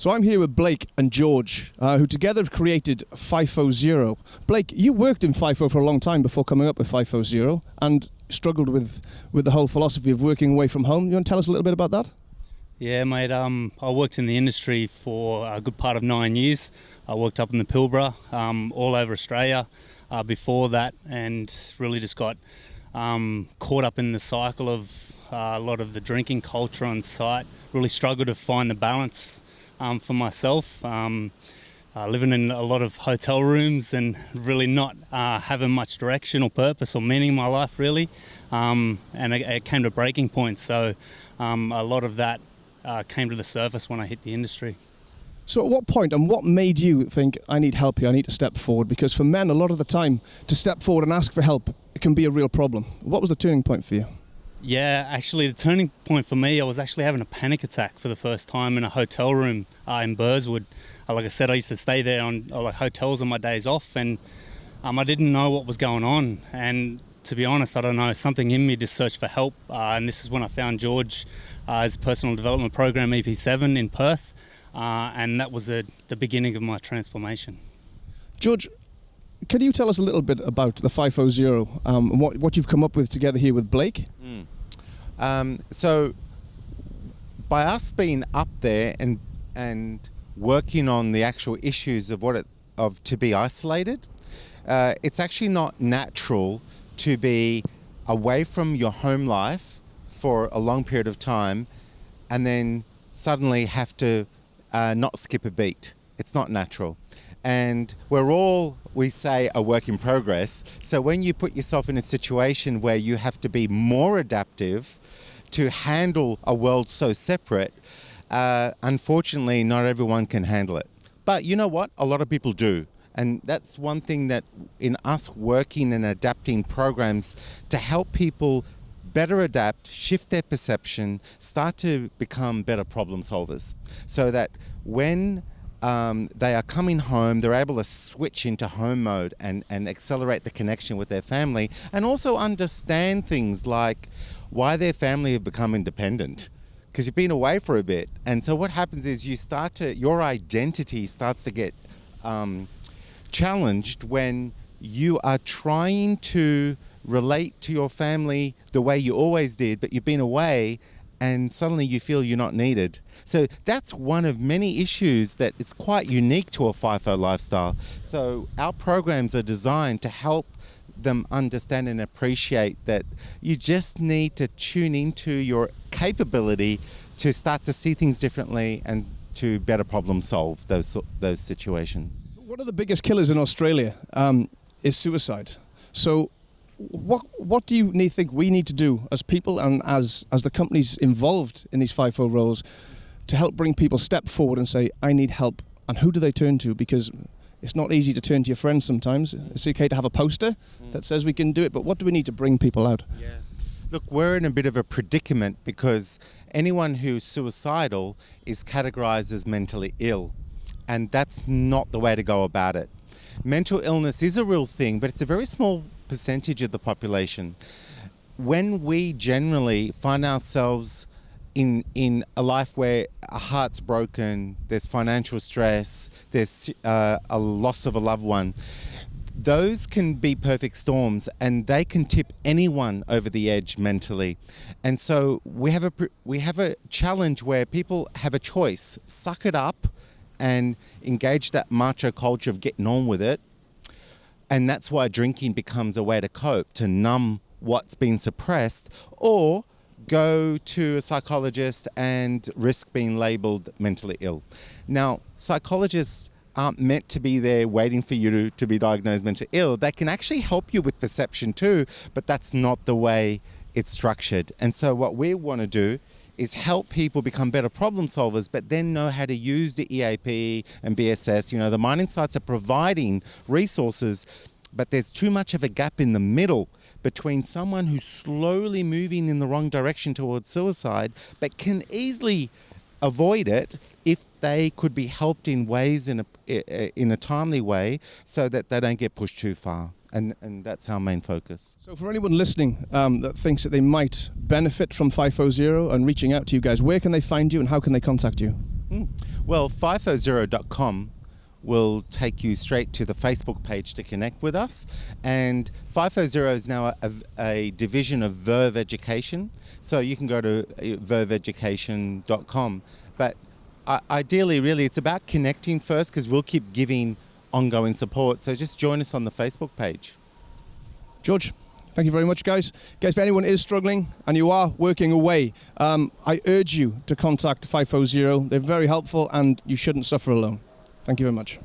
So I'm here with Blake and George, who together have created Fifo. Blake, you worked in Fifo for a long time before coming up with Fifo and struggled with the whole philosophy of working away from home. You want to tell us a little bit about that? Yeah, mate. I worked in the industry for a good part of 9 years. I worked up in the Pilbara, all over Australia before that, and really just got caught up in the cycle of a lot of the drinking culture on site. Really struggled to find the balance for myself. Living in a lot of hotel rooms and really not having much direction or purpose or meaning in my life, really. And it came to breaking point. So a lot of that came to the surface when I hit the industry. So at what point and what made you think, I need help here, I need to step forward? Because for men, a lot of the time, to step forward and ask for help, it can be a real problem. What was the turning point for you? Yeah, actually the turning point for me, I was actually having a panic attack for the first time in a hotel room in Burswood. Like I said, I used to stay there on hotels on my days off, and I didn't know what was going on. And to be honest, I don't know, something in me just searched for help. And this is when I found George, his personal development program, EP7 in Perth. And that was the beginning of my transformation. George, can you tell us a little bit about the Fifo and what you've come up with together here with Blake? So by us being up there and working on the actual issues of to be isolated, it's actually not natural to be away from your home life for a long period of time and then suddenly have to not skip a beat. It's not natural. And we're all, we say, a work in progress. So when you put yourself in a situation where you have to be more adaptive to handle a world so separate, unfortunately, not everyone can handle it. But you know what? A lot of people do. And that's one thing that in us working and adapting programs to help people better adapt, shift their perception, start to become better problem solvers. So that when they are coming home, they're able to switch into home mode and accelerate the connection with their family, and also understand things like why their family have become independent, because you've been away for a bit. And so what happens is your identity starts to get challenged when you are trying to relate to your family the way you always did, but you've been away and suddenly you feel you're not needed. So that's one of many issues that is quite unique to a Fifo lifestyle. So our programs are designed to help them understand and appreciate that you just need to tune into your capability to start to see things differently and to better problem solve those situations. One of the biggest killers in Australia is suicide. So what do you think we need to do as people and as the companies involved in these Fifo roles to help bring people step forward and say, I need help? And who do they turn to? Because it's not easy to turn to your friends sometimes. It's okay to have a poster that says we can do it, but what do we need to bring people out? Yeah. Look, we're in a bit of a predicament because anyone who's suicidal is categorized as mentally ill, and that's not the way to go about it. Mental illness is a real thing, but it's a very small percentage of the population. When we generally find ourselves in a life where a heart's broken, there's financial stress, there's a loss of a loved one, those can be perfect storms and they can tip anyone over the edge mentally. And so we have a challenge where people have a choice: suck it up and engage that macho culture of getting on with it. And that's why drinking becomes a way to cope, to numb what's been suppressed, or go to a psychologist and risk being labelled mentally ill. Now, psychologists aren't meant to be there waiting for you to be diagnosed mentally ill. They can actually help you with perception too, but that's not the way it's structured. And so what we want to do is help people become better problem solvers, but then know how to use the EAP and BSS. You know, the Mind Insights are providing resources, but there's too much of a gap in the middle between someone who's slowly moving in the wrong direction towards suicide, but can easily avoid it if they could be helped in ways in a timely way so that they don't get pushed too far. And that's our main focus. So for anyone listening that thinks that they might benefit from Fifo and reaching out to you guys, where can they find you and how can they contact you? Well, fifo0.com will take you straight to the Facebook page to connect with us. And Fifo0 is now a division of Verve Education. So you can go to verveeducation.com. But ideally, really, it's about connecting first, because we'll keep giving ongoing support. So just join us on the Facebook page. George, thank you very much, guys. Guys, if anyone is struggling and you are working away, I urge you to contact Fifo0. They're very helpful and you shouldn't suffer alone. Thank you very much.